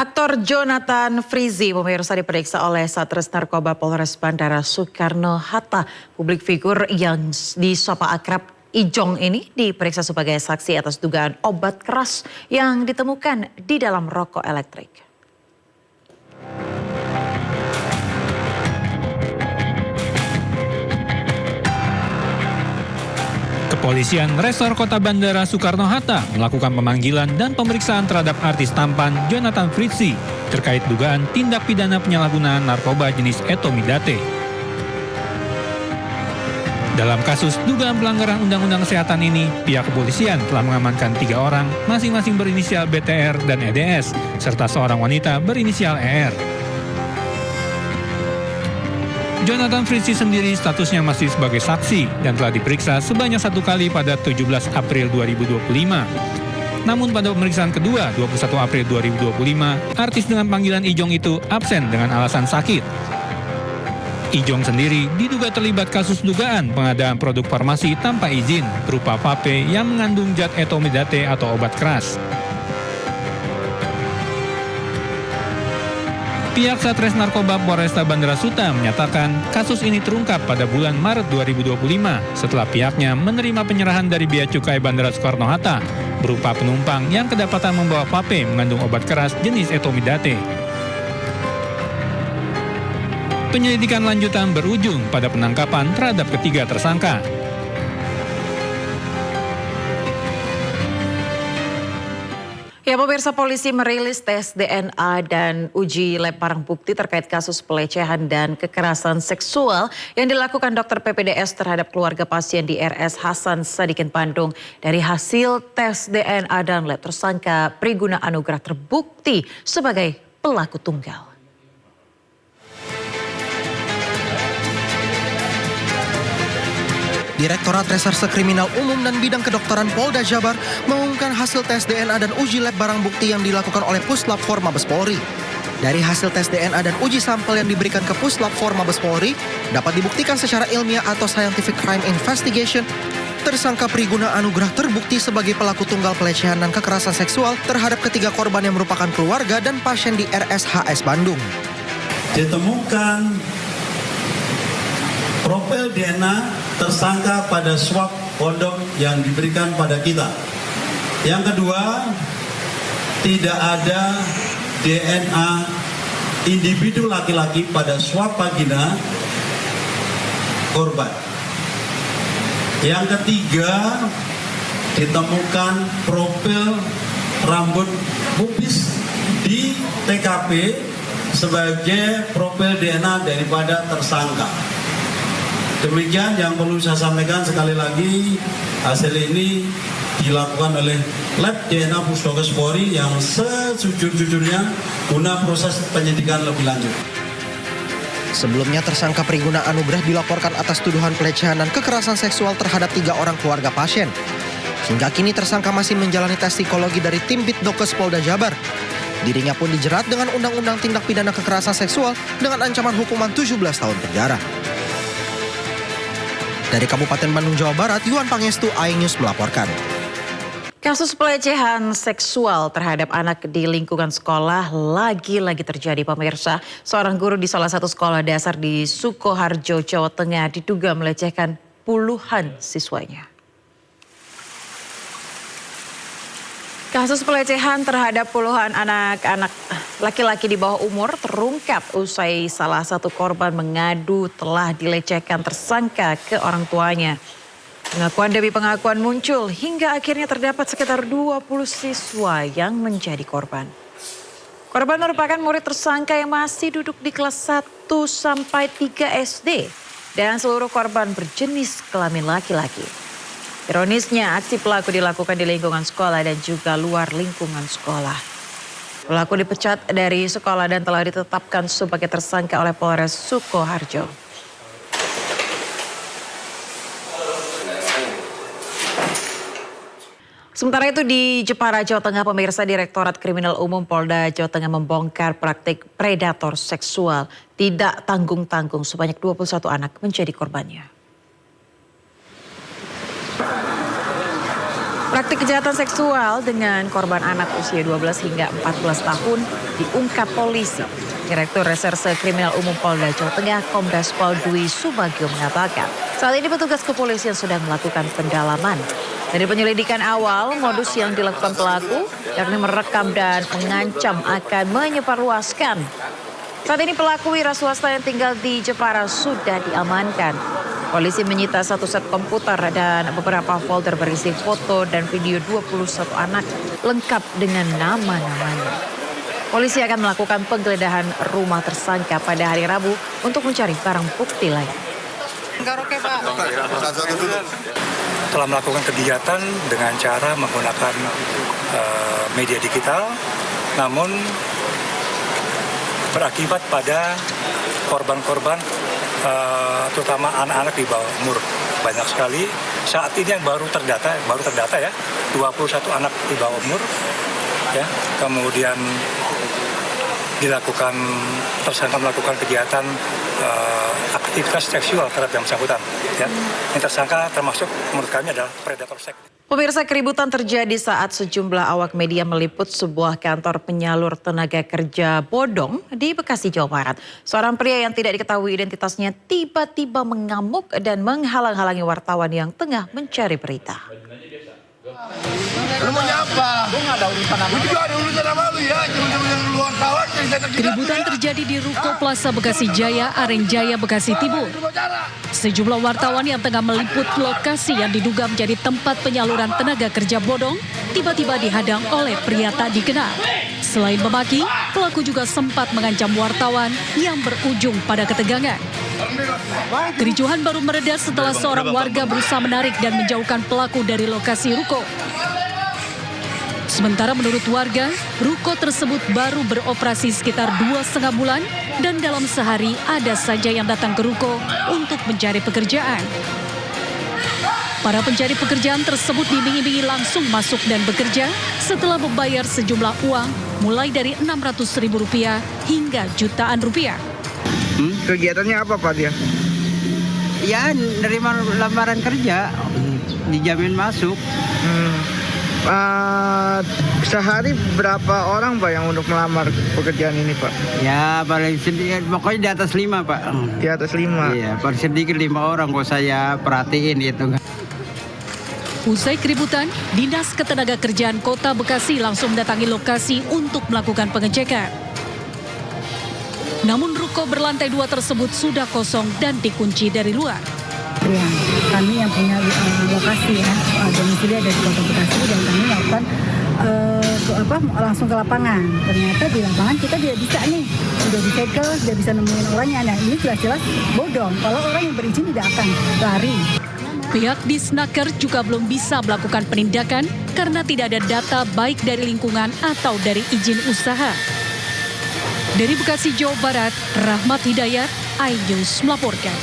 Aktor Jonathan Frizzy pemirsa diperiksa oleh Satres Narkoba Polres Bandara Soekarno-Hatta. Publik figur yang disapa akrab Ijong ini diperiksa sebagai saksi atas dugaan obat keras yang ditemukan di dalam rokok elektrik. Kepolisian Resor Kota Bandara Soekarno-Hatta melakukan pemanggilan dan pemeriksaan terhadap artis tampan Jonathan Frizzy terkait dugaan tindak pidana penyalahgunaan narkoba jenis etomidate. Dalam kasus dugaan pelanggaran Undang-Undang Kesehatan ini, pihak kepolisian telah mengamankan 3 orang, masing-masing berinisial BTR dan EDS, serta seorang wanita berinisial ER. Jonathan Frizzy sendiri statusnya masih sebagai saksi dan telah diperiksa sebanyak 1 kali pada 17 April 2025. Namun pada pemeriksaan kedua 21 April 2025, artis dengan panggilan Ijong itu absen dengan alasan sakit. Ijong sendiri diduga terlibat kasus dugaan pengadaan produk farmasi tanpa izin berupa vape yang mengandung zat etomidate atau obat keras. Pihak Satres Narkoba Polresta Bandara Suta menyatakan kasus ini terungkap pada bulan Maret 2025 setelah pihaknya menerima penyerahan dari Bea Cukai Bandara Soekarno-Hatta berupa penumpang yang kedapatan membawa vape mengandung obat keras jenis etomidate. Penyelidikan lanjutan berujung pada penangkapan terhadap ketiga tersangka. Ya, pemirsa, polisi merilis tes DNA dan uji lab barang bukti terkait kasus pelecehan dan kekerasan seksual yang dilakukan dokter PPDS terhadap keluarga pasien di RS Hasan Sadikin Bandung. Dari hasil tes DNA dan lab, tersangka Priguna Anugrah terbukti sebagai pelaku tunggal. Direktorat Reserse Kriminal Umum dan Bidang Kedokteran Polda Jabar mengumumkan hasil tes DNA dan uji lab barang bukti yang dilakukan oleh Puslap 4 Mabes Polri. Dari hasil tes DNA dan uji sampel yang diberikan ke Puslap 4 Mabes Polri, dapat dibuktikan secara ilmiah atau scientific crime investigation, tersangka Priguna Anugrah terbukti sebagai pelaku tunggal pelecehan dan kekerasan seksual terhadap ketiga korban yang merupakan keluarga dan pasien di RSHS Bandung. Ditemukan profil DNA tersangka pada swab kondom yang diberikan pada kita. Yang kedua, tidak ada DNA individu laki-laki pada swab vagina korban. Yang ketiga, ditemukan profil rambut pubis di TKP sebagai profil DNA daripada tersangka. Demikian yang perlu saya sampaikan sekali lagi, hasil ini dilakukan oleh lab DNA Pusdokes Polri yang sejujur-jujurnya guna proses penyidikan lebih lanjut. Sebelumnya tersangka Priguna Anugrah dilaporkan atas tuduhan pelecehan dan kekerasan seksual terhadap 3 orang keluarga pasien. Hingga kini tersangka masih menjalani tes psikologi dari tim Bitdokes Polda Jabar. Dirinya pun dijerat dengan Undang-Undang Tindak Pidana Kekerasan Seksual dengan ancaman hukuman 17 tahun penjara. Dari Kabupaten Bandung, Jawa Barat, Yuan Pangestu, iNews melaporkan. Kasus pelecehan seksual terhadap anak di lingkungan sekolah lagi-lagi terjadi, pemirsa. Seorang guru di salah satu sekolah dasar di Sukoharjo, Jawa Tengah diduga melecehkan puluhan siswanya. Kasus pelecehan terhadap puluhan anak-anak laki-laki di bawah umur terungkap usai salah satu korban mengadu telah dilecehkan tersangka ke orang tuanya. Pengakuan demi pengakuan muncul hingga akhirnya terdapat sekitar 20 siswa yang menjadi korban. Korban merupakan murid tersangka yang masih duduk di kelas 1 sampai 3 SD dan seluruh korban berjenis kelamin laki-laki. Ironisnya, aksi pelaku dilakukan di lingkungan sekolah dan juga luar lingkungan sekolah. Pelaku dipecat dari sekolah dan telah ditetapkan sebagai tersangka oleh Polres Sukoharjo. Sementara itu di Jepara, Jawa Tengah, pemirsa, Direktorat Kriminal Umum Polda Jawa Tengah membongkar praktik predator seksual tidak tanggung-tanggung sebanyak 21 anak menjadi korbannya. Praktik kejahatan seksual dengan korban anak usia 12 hingga 14 tahun diungkap polisi. Direktur Reserse Kriminal Umum Polda Jawa Tengah Kombes Pol Dwi Subagio mengatakan, saat ini petugas kepolisian sedang melakukan pendalaman. Dari penyelidikan awal, modus yang dilakukan pelaku yakni merekam dan mengancam akan menyebarluaskan. Saat ini pelaku wira swasta yang tinggal di Jepara sudah diamankan. Polisi menyita 1 set komputer dan beberapa folder berisi foto dan video 21 anak lengkap dengan nama-namanya. Polisi akan melakukan penggeledahan rumah tersangka pada hari Rabu untuk mencari barang bukti lain. Telah melakukan kegiatan dengan cara menggunakan media digital, namun berakibat pada korban-korban terutama anak-anak di bawah umur. Banyak sekali. Saat ini yang baru terdata ya, 21 anak di bawah umur. Ya, kemudian tersangka melakukan kegiatan aktivitas seksual terhadap yang bersangkutan. Ya. Yang tersangka termasuk menurut kami adalah predator seks. Pemirsa, keributan terjadi saat sejumlah awak media meliput sebuah kantor penyalur tenaga kerja bodong di Bekasi, Jawa Barat. Seorang pria yang tidak diketahui identitasnya tiba-tiba mengamuk dan menghalang-halangi wartawan yang tengah mencari berita. Lu mau nyapa? Gue gak ada urusan sama lu. Gue juga ada urusan sama lu ya. Jangan lu wartawan. Keributan terjadi di Ruko Plaza Bekasi Jaya, Aren Jaya, Bekasi Timur. Sejumlah wartawan yang tengah meliput lokasi yang diduga menjadi tempat penyaluran tenaga kerja bodong tiba-tiba dihadang oleh pria tak dikenal. Selain memaki, pelaku juga sempat mengancam wartawan yang berujung pada ketegangan. Kericuhan baru mereda setelah seorang warga berusaha menarik dan menjauhkan pelaku dari lokasi ruko. Sementara menurut warga, ruko tersebut baru beroperasi sekitar 2,5 bulan dan dalam sehari ada saja yang datang ke ruko untuk mencari pekerjaan. Para pencari pekerjaan tersebut diiming-imingi langsung masuk dan bekerja setelah membayar sejumlah uang mulai dari Rp600.000 hingga jutaan rupiah. Kegiatannya apa Pak dia? Ya, nerima lamaran kerja, dijamin masuk. Sehari berapa orang Pak yang untuk melamar pekerjaan ini Pak? Ya, paling sedikit, pokoknya di atas 5 Pak. Di atas 5? Iya, paling sedikit 5 orang kok saya perhatiin itu. Usai keributan, Dinas Ketenagakerjaan Kota Bekasi langsung mendatangi lokasi untuk melakukan pengecekan. Namun ruko berlantai 2 tersebut sudah kosong dan dikunci dari luar. Ya, kami yang punya lokasi ya, domisili ada di Kota Bekasi dan kami melakukan langsung ke lapangan. Ternyata di lapangan kita tidak bisa nih, sudah disegel, tidak bisa nemuin orangnya. Nah ini jelas-jelas bodong, kalau orang yang berizin tidak akan lari. Pihak Disnaker juga belum bisa melakukan penindakan karena tidak ada data baik dari lingkungan atau dari izin usaha. Dari Bekasi, Jawa Barat, Rahmat Hidayat, iNews melaporkan.